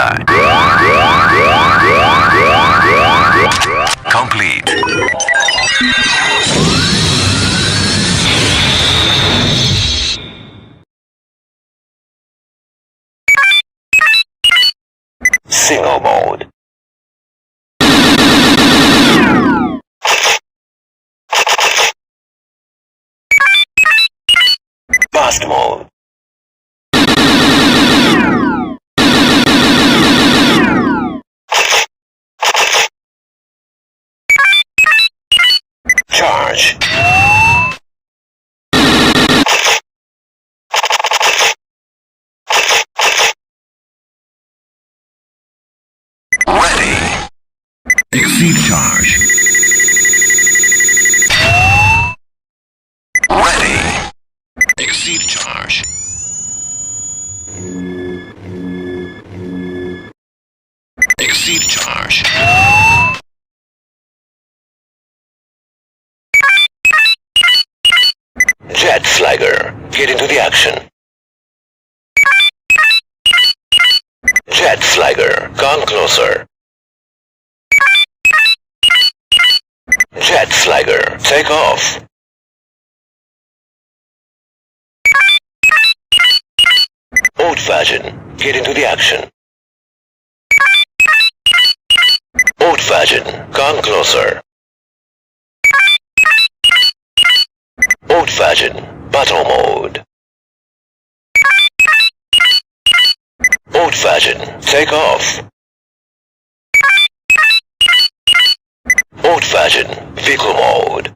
Enter. Complete. Single mode. Fast mode. Charge. Ready. Exceed charge. Ready. Exceed charge. Exceed charge. Jet Flagger, get into the action. Jet Flagger, come closer. Jet Flagger, take off. Old Fashioned, get into the action. Old Fashioned, come closer. Old Fashioned, battle mode. Old Fashioned, take off. Old Fashioned, vehicle mode.